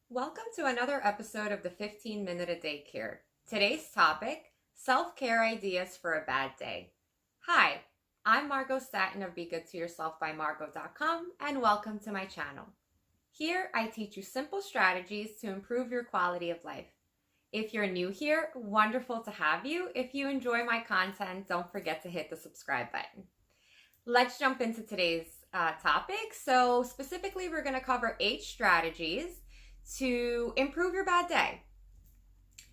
Welcome to another episode of the 15 Minute a Day Cure. Today's topic, self-care ideas for a bad day. Hi, I'm Margot Staten of Be Good to Yourself by Margot.com and welcome to my channel. Here I teach you simple strategies to improve your quality of life. If you're new here, wonderful to have you. If you enjoy my content, don't forget to hit the subscribe button. Let's jump into today's topic. So specifically, we're going to cover 8 strategies to improve your bad day.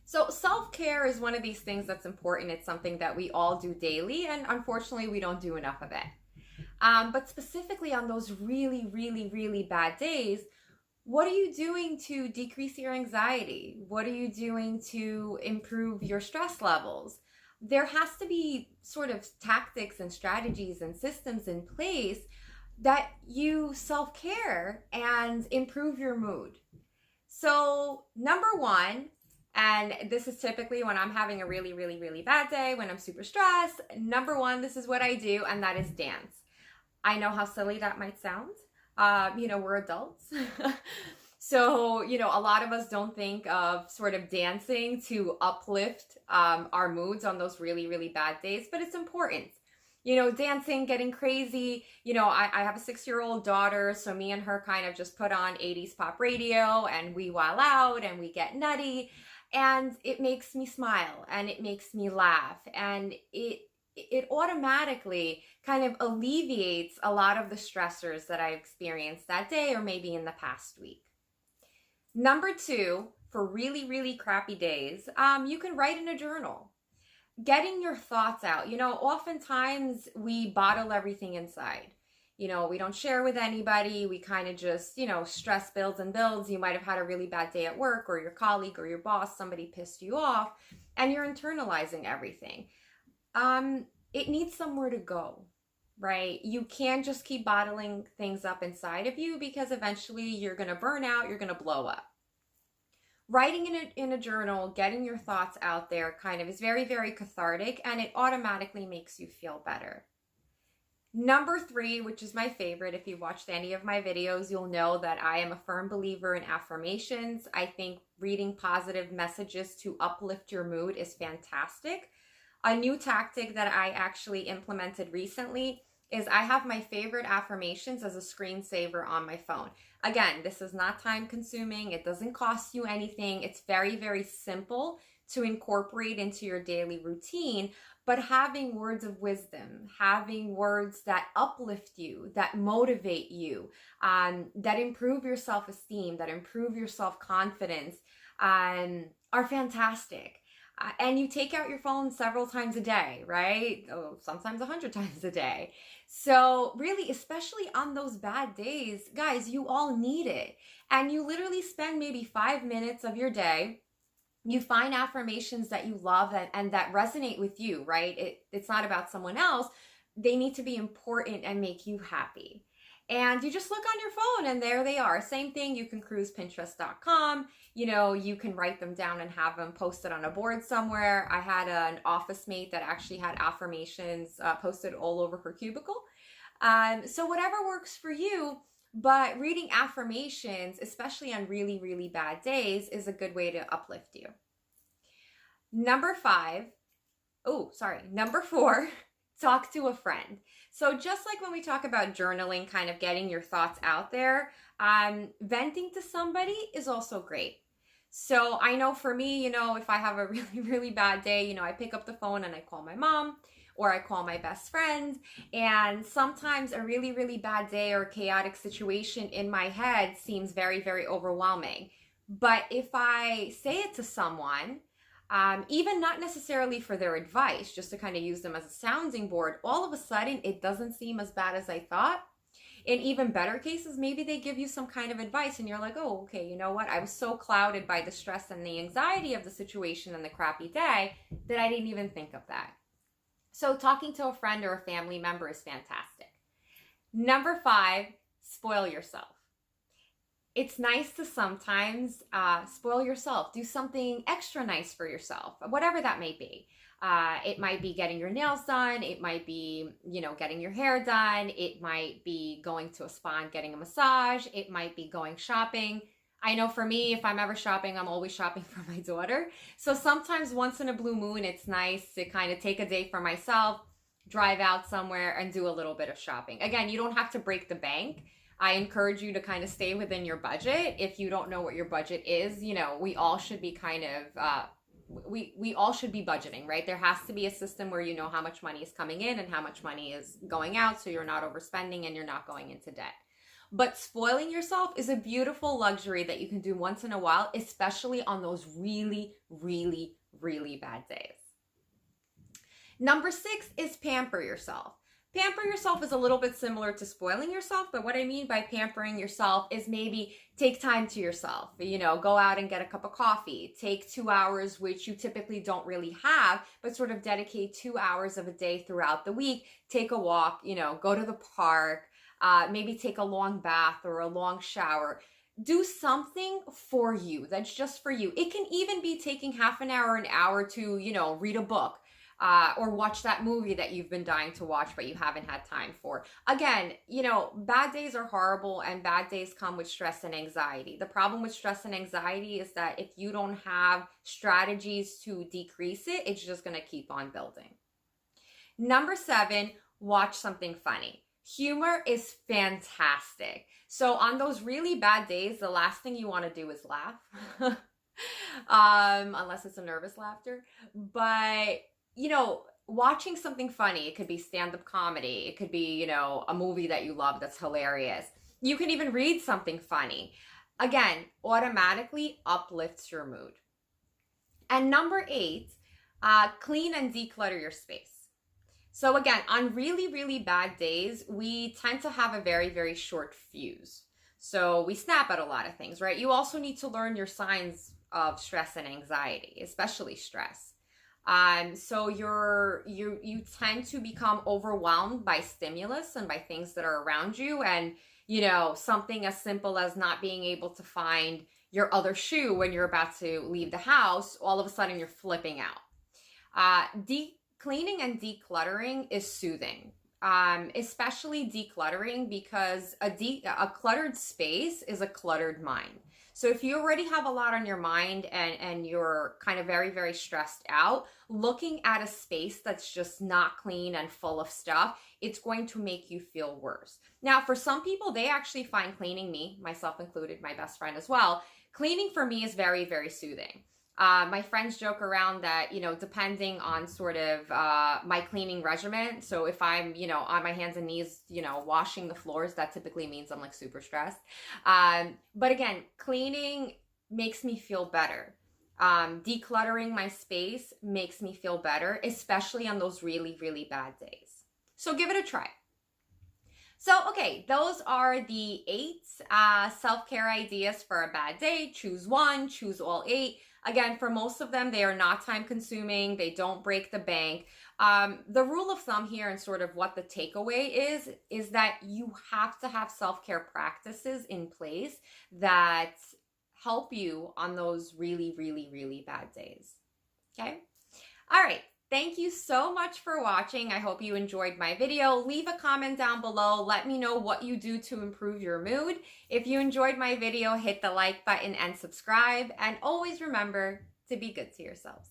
So self-care is one of these things that's important. It's something that we all do daily, and unfortunately, we don't do enough of it. But specifically on those really bad days, what are you doing to decrease your anxiety? What are you doing to improve your stress levels? There has to be sort of tactics and strategies and systems in place that you self-care and improve your mood. So number one, and this is typically when I'm having a really bad day, when I'm super stressed, number one, this is what I do, and that is dance. I know how silly that might sound. We're adults. So, a lot of us don't think of sort of dancing to uplift our moods on those really bad days, but it's important. Dancing, getting crazy. I have a 6-year-old daughter, so me and her kind of just put on 80s pop radio and we wild out and we get nutty, and it makes me smile and it makes me laugh, and it automatically kind of alleviates a lot of the stressors that I experienced that day or maybe in the past week. Number 2, for really crappy days, you can write in a journal. Getting your thoughts out. Oftentimes we bottle everything inside. We don't share with anybody. We kind of just, stress builds and builds. You might have had a really bad day at work, or your colleague or your boss, somebody pissed you off, and you're internalizing everything. It needs somewhere to go, right? You can't just keep bottling things up inside of you, because eventually you're going to burn out, you're going to blow up. Writing in a journal, getting your thoughts out there kind of is very cathartic, and it automatically makes you feel better. Number 3, which is my favorite, if you watched any of my videos, you'll know that I am a firm believer in affirmations. I think reading positive messages to uplift your mood is fantastic. A new tactic that I actually implemented recently is I have my favorite affirmations as a screensaver on my phone. Again, this is not time consuming. It doesn't cost you anything. It's very simple to incorporate into your daily routine, but having words of wisdom, having words that uplift you, that motivate you, that improve your self-esteem, that improve your self-confidence, are fantastic. And you take out your phone several times a day, right? Oh, sometimes 100 times a day. So really, especially on those bad days, guys, you all need it. And you literally spend maybe 5 minutes of your day. You find affirmations that you love and that resonate with you, right? It's not about someone else. They need to be important and make you happy. And you just look on your phone and there they are. Same thing, you can cruise Pinterest.com. You can write them down and have them posted on a board somewhere. I had an office mate that actually had affirmations posted all over her cubicle. So whatever works for you, but reading affirmations, especially on really bad days, is a good way to uplift you. Number 4, talk to a friend. So just like when we talk about journaling, kind of getting your thoughts out there, venting to somebody is also great. So I know for me, if I have a really bad day, I pick up the phone and I call my mom, or I call my best friend. And sometimes a really bad day or chaotic situation in my head seems very overwhelming. But if I say it to someone, even not necessarily for their advice, just to kind of use them as a sounding board, all of a sudden it doesn't seem as bad as I thought. In even better cases, maybe they give you some kind of advice and you're like, oh, okay, you know what? I was so clouded by the stress and the anxiety of the situation and the crappy day that I didn't even think of that. So talking to a friend or a family member is fantastic. Number 5, spoil yourself. It's nice to sometimes spoil yourself. Do something extra nice for yourself, whatever that may be. It might be getting your nails done. It might be, getting your hair done. It might be going to a spa and getting a massage. It might be going shopping. I know for me, if I'm ever shopping, I'm always shopping for my daughter. So sometimes once in a blue moon, it's nice to kind of take a day for myself, drive out somewhere and do a little bit of shopping. Again, you don't have to break the bank. I encourage you to kind of stay within your budget. If you don't know what your budget is, we all should be kind of we all should be budgeting, right? There has to be a system where you know how much money is coming in and how much money is going out, so you're not overspending and you're not going into debt. But spoiling yourself is a beautiful luxury that you can do once in a while, especially on those really, really, really bad days. Number 6 is pamper yourself. Pamper yourself is a little bit similar to spoiling yourself, but what I mean by pampering yourself is maybe take time to yourself. Go out and get a cup of coffee. Take 2 hours, which you typically don't really have, but sort of dedicate 2 hours of a day throughout the week. Take a walk, go to the park, maybe take a long bath or a long shower. Do something for you that's just for you. It can even be taking half an hour to, read a book. Or watch that movie that you've been dying to watch but you haven't had time for. Again, bad days are horrible and bad days come with stress and anxiety. The problem with stress and anxiety is that if you don't have strategies to decrease it, it's just going to keep on building. Number 7, watch something funny. Humor is fantastic. So on those really bad days, the last thing you want to do is laugh. Unless it's a nervous laughter. But watching something funny, it could be stand-up comedy, it could be, a movie that you love that's hilarious. You can even read something funny. Again, automatically uplifts your mood. And number 8, clean and declutter your space. So again, on really, really bad days, we tend to have a very, very short fuse. So we snap at a lot of things, right? You also need to learn your signs of stress and anxiety, especially stress. So you tend to become overwhelmed by stimulus and by things that are around you. And, something as simple as not being able to find your other shoe when you're about to leave the house, all of a sudden you're flipping out. Cleaning and decluttering is soothing, especially decluttering, because a cluttered space is a cluttered mind. So if you already have a lot on your mind and you're kind of very, very stressed out, looking at a space that's just not clean and full of stuff, it's going to make you feel worse. Now, for some people, they actually find cleaning, me, myself included, my best friend as well, cleaning for me is very, very soothing. My friends joke around that, depending on sort of my cleaning regimen. So if I'm, on my hands and knees, washing the floors, that typically means I'm like super stressed. But again, cleaning makes me feel better. Decluttering my space makes me feel better, especially on those really, really bad days. So give it a try. So, okay, those are the 8 self-care ideas for a bad day. Choose one, choose all 8. Again, for most of them, they are not time consuming. They don't break the bank. The rule of thumb here and sort of what the takeaway is that you have to have self-care practices in place that help you on those really, really, really bad days. Okay? All right. Thank you so much for watching. I hope you enjoyed my video. Leave a comment down below. Let me know what you do to improve your mood. If you enjoyed my video, hit the like button and subscribe. And always remember to be good to yourselves.